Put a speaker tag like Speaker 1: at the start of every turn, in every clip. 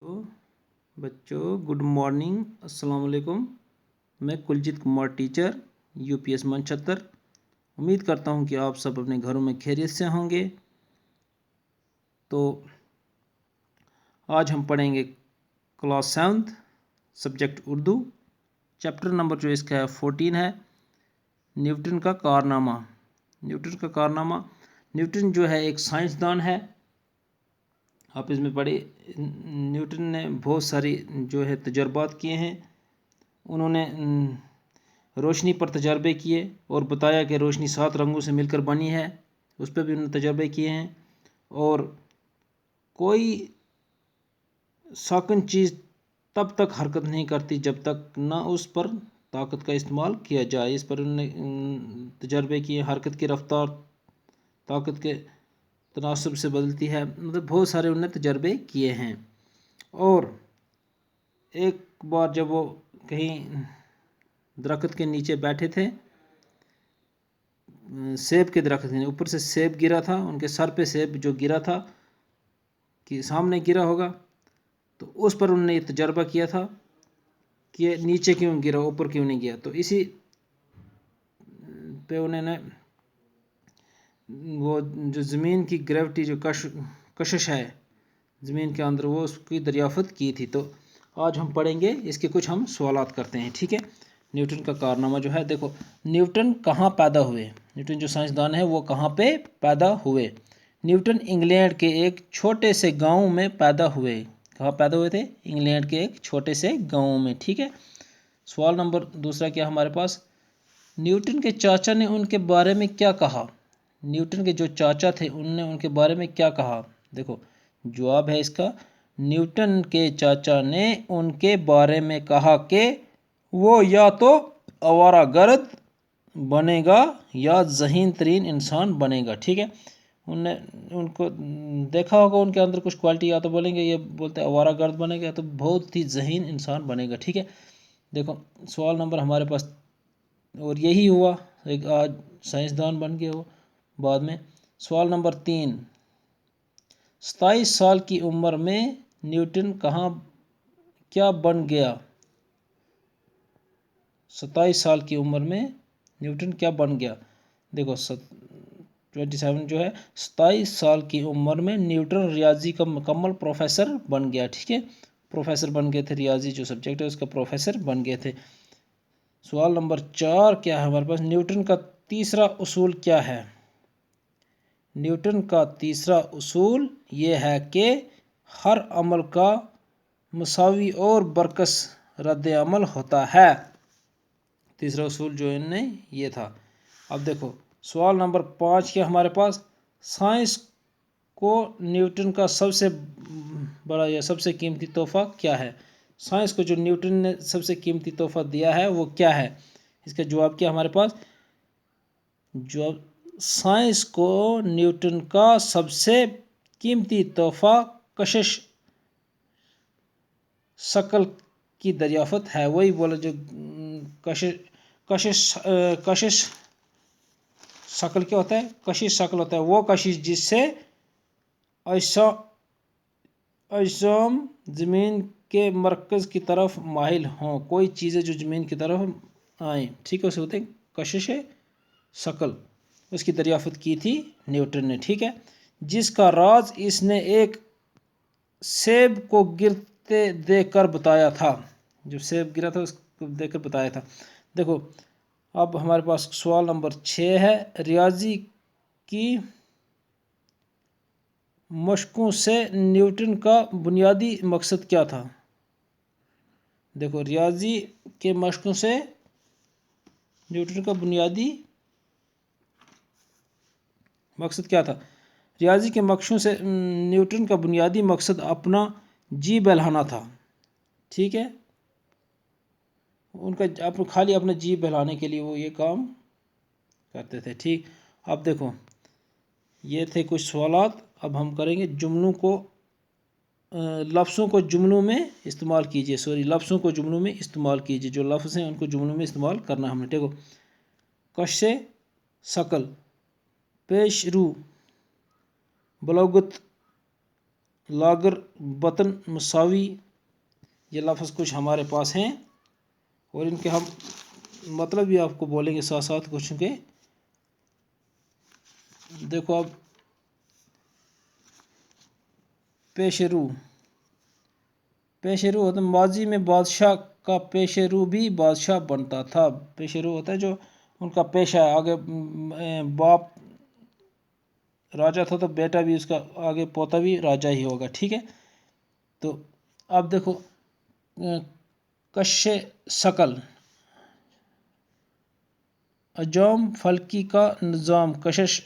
Speaker 1: तो बच्चों good morning, अस्सलाम वालेकुम। मैं कुलजीत कुमार टीचर यूपीएस मनछत्तर। उम्मीद करता हूं कि आप सब अपने घरों में खैरियत से होंगे। तो आज हम पढ़ेंगे class 7 subject Urdu. Chapter number जो इसका है 14 है, न्यूटन का कारनामा। न्यूटन जो है एक साइंसदान है। आप इसमें पढ़े, न्यूटन ने बहुत सारी जो है तजर्बात किए हैं। उन्होंने रोशनी पर तजर्बे किए और बताया कि रोशनी 7 रंगों से मिलकर बनी है। उस पर भी उन्होंने तजर्बे किए हैं। और कोई साकन चीज़ तब तक हरकत नहीं करती जब तक ना उस पर ताकत का इस्तेमाल किया जाए। इस पर उन्होंने तजर्बे किए। हरकत की रफ्तार ताकत के तनासब से बदलती है। मतलब बहुत सारे उन्होंने तजर्बे किए हैं। और एक बार जब वो कहीं दरख्त के नीचे बैठे थे, सेब के दरख्त के ऊपर से सेब गिरा था, उनके सर पे सेब जो गिरा था कि सामने गिरा होगा, तो उस पर उन्होंने ये तजर्बा किया था कि ये नीचे क्यों गिरा, ऊपर क्यों नहीं गया। तो इसी पे उन्होंने वो जो ज़मीन की ग्रेविटी जो कशिश है ज़मीन के अंदर, वो उसकी दरियाफ़त की थी। तो आज हम पढ़ेंगे, इसके कुछ हम सवालात करते हैं। ठीक है, न्यूटन का कारनामा जो है, देखो न्यूटन कहाँ पैदा हुए। न्यूटन जो साइंसदान है वो कहाँ पे पैदा हुए। न्यूटन इंग्लैंड के एक छोटे से गांव में पैदा हुए। कहाँ पैदा हुए थे? इंग्लैंड के एक छोटे से गांव में। ठीक है। सवाल नंबर दूसरा क्या हमारे पास, न्यूटन के चाचा ने उनके बारे में क्या कहा। न्यूटन के जो चाचा थे उनने उनके बारे में क्या कहा। देखो जवाब है इसका, न्यूटन के चाचा ने उनके बारे में कहा कि वो या तो आवारागर्द बनेगा या ज़हीन तरीन इंसान बनेगा। ठीक है, उनने उनको देखा होगा उनके अंदर कुछ क्वालिटी, या तो बोलेंगे ये बोलते आवारागर्द बनेगा या तो बहुत ही ज़हीन इंसान बनेगा। ठीक है, देखो सवाल नंबर हमारे पास, और यही हुआ, एक आज साइंसदान बन गया वो बाद में। सवाल नंबर 3, 27 साल की उम्र में न्यूटन क्या बन गया। 27 साल की उम्र में न्यूटन क्या बन गया। देखो 27 जो है, 27 साल की उम्र में न्यूटन रियाजी का मुकम्मल प्रोफेसर बन गया। ठीक है, प्रोफेसर बन गए थे, रियाजी जो सब्जेक्ट है उसका प्रोफेसर बन गए थे। सवाल नंबर 4 क्या है हमारे पास, न्यूटन का तीसरा उसूल क्या है। न्यूटन का तीसरा उसूल ये है कि हर अमल का मसावी और बरकस रद्द अमल होता है। तीसरा उसूल जो इनने ये था। अब देखो सवाल नंबर 5 क्या हमारे पास, साइंस को न्यूटन का सबसे बड़ा या सबसे कीमती तोहफा क्या है। साइंस को जो न्यूटन ने सबसे कीमती तोहफा दिया है वो क्या है। इसका जवाब क्या हमारे पास, जवाब साइंस को न्यूटन का सबसे कीमती तोहफा कशिश शकल की दरियाफत है। वही बोला जो कशिश कशिश कशिश शकल क्या होता है, कशिश शकल होता है वो कशिश जिससे अजसाम ज़मीन के मरकज़ की तरफ माहिल हों। कोई चीज़ें जो ज़मीन की तरफ आए, ठीक है, उसे होते हैं कशिश शकल। उसकी दरियाफत की थी न्यूटन ने। ठीक है, जिसका राज इसने एक सेब को गिरते देखकर बताया था। जो सेब गिरा था उसको देखकर बताया था। देखो अब हमारे पास सवाल नंबर 6 है, रियाजी की मशकों से न्यूटन का बुनियादी मकसद क्या था। देखो रियाजी के मशकों से न्यूटन का बुनियादी मकसद क्या था। रियाजी के मकसदों से न्यूटन का बुनियादी मकसद अपना जी बहलाना था। ठीक है, उनका खाली अपना जी बहलाने के लिए वो ये काम करते थे। ठीक, अब देखो ये थे कुछ सवालात। अब हम करेंगे जुमलों को, लफ्ज़ों को जुमलों में इस्तेमाल कीजिए। लफ्ज़ों को जुमलों में इस्तेमाल कीजिए। जो लफ्ज़ हैं उनको जुमलों में इस्तेमाल करना हमने। देखो कश शकल, पेश रू, बलोगत لاگر بطن مساوی، یہ لفظ کچھ ہمارے پاس ہیں اور ان کے ہم مطلب بھی آپ کو بولیں گے ساتھ ساتھ کچھ کے. دیکھو اب پیش رو، پیش رو ہوتا ہے ماضی میں بادشاہ کا پیش رو بھی بادشاہ بنتا تھا. پیش رو ہوتا ہے جو ان کا پیشہ ہے، آگے باپ راجا تھا تو بیٹا بھی اس کا آگے پوتا بھی راجا ہی ہوگا. ٹھیک ہے، تو اب دیکھو کش شکل، اجوم فلکی کا نظام کشش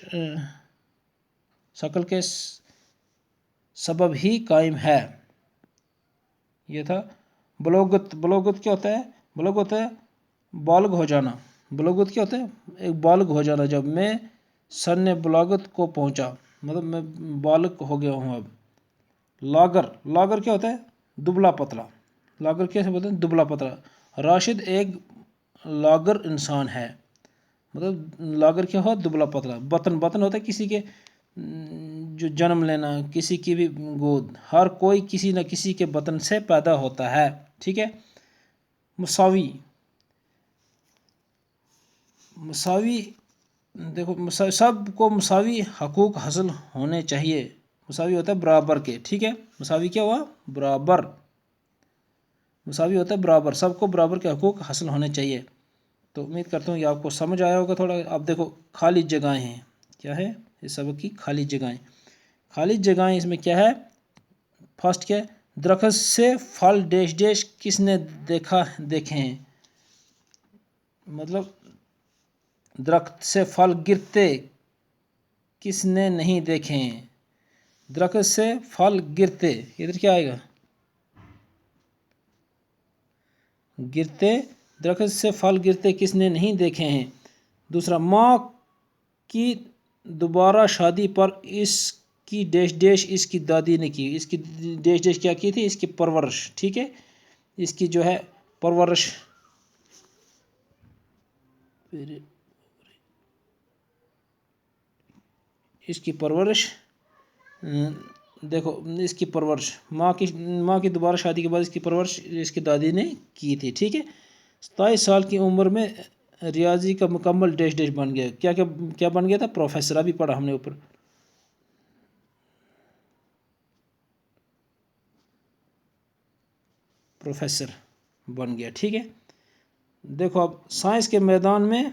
Speaker 1: شکل کے سبب ہی قائم ہے. یہ تھا بلوغت. بلوغت کیا ہوتا ہے؟ بلوغ ہوتا ہے بالغ ہو جانا. بلوغت کیا ہوتا ہے؟ ایک بالغ ہو جانا. جب میں سن بلاغت کو پہنچا، مطلب میں بالغ ہو گیا ہوں اب. لاگر، لاگر کیا ہوتا ہے؟ دبلا پتلا. لاگر کیسے بولتے ہیں؟ دبلا پتلا. راشد ایک لاگر انسان ہے، مطلب لاگر کیا ہوا؟ دبلا پتلا. بطن، بطن ہوتا ہے کسی کے جو جنم لینا، کسی کی بھی گود. ہر کوئی کسی نہ کسی کے بطن سے پیدا ہوتا ہے. ٹھیک ہے. مساوی، مساوی دیکھو سب کو مساوی حقوق حاصل ہونے چاہیے. مساوی ہوتا ہے برابر کے. ٹھیک ہے، مساوی کیا ہوا؟ برابر. مساوی ہوتا ہے برابر، سب کو برابر کے حقوق حاصل ہونے چاہیے. تو امید کرتا ہوں یہ آپ کو سمجھ آیا ہوگا تھوڑا. اب دیکھو خالی جگہیں ہیں. کیا ہے اس سبق کی؟ خالی جگہیں. خالی جگہیں اس میں کیا ہے؟ فرسٹ کیا ہے؟ درخت سے پھل ڈیش ڈیش کس نے دیکھے ہیں. مطلب درخت سے پھل گرتے کس نے نہیں دیکھے ہیں. درخت سے پھل گرتے، ادھر کیا آئے گا؟ گرتے، درخت سے پھل گرتے کس نے نہیں دیکھے ہیں. دوسرا، ماں کی دوبارہ شادی پر اس کی ڈیش ڈیش اس کی دادی نے کی. اس کی ڈیش ڈیش کیا کی تھی؟ اس کی پرورش. ٹھیک ہے، اس کی جو ہے پرورش، اس کی پرورش دیکھو اس کی پرورش ماں کی دوبارہ شادی کے بعد اس کی پرورش اس کی دادی نے کی تھی. ٹھیک ہے. 27 سال کی عمر میں ریاضی کا مکمل ڈیش ڈیش بن گیا. کیا بن گیا تھا؟ پروفیسر. ابھی پڑھا ہم نے اوپر. پروفیسر بن گیا. ٹھیک ہے. دیکھو اب سائنس کے میدان میں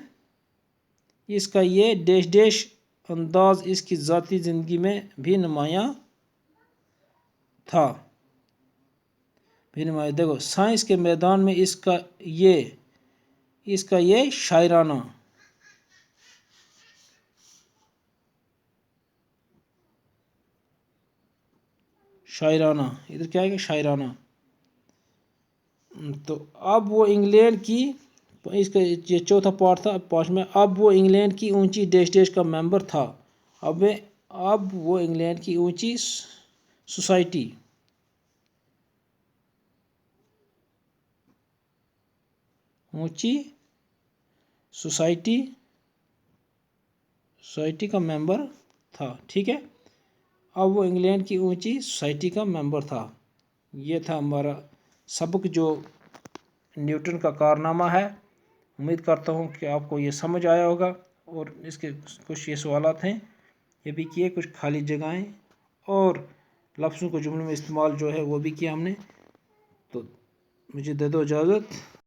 Speaker 1: اس کا یہ ڈیش ڈیش انداز اس کی ذاتی زندگی میں بھی نمایاں تھا. دیکھو سائنس کے میدان میں اس کا یہ شاعرانہ، شاعرانہ، ادھر کیا ہے کہ شاعرانہ. تو اب وہ انگلینڈ کی، اس کا یہ چوتھا پارٹ تھا. پارٹ میں اب وہ انگلینڈ کی اونچی ڈیش ڈیش کا ممبر تھا. اب وہ انگلینڈ کی اونچی سوسائٹی کا ممبر تھا. ٹھیک ہے، اب وہ انگلینڈ کی اونچی سوسائٹی کا ممبر تھا. یہ تھا ہمارا سبق جو نیوٹن کا کارنامہ ہے. امید کرتا ہوں کہ آپ کو یہ سمجھ آیا ہوگا اور اس کے کچھ یہ سوالات ہیں یہ بھی کیے، کچھ خالی جگہیں اور لفظوں کو جملوں میں استعمال جو ہے وہ بھی کیا ہم نے. تو مجھے دے دو اجازت.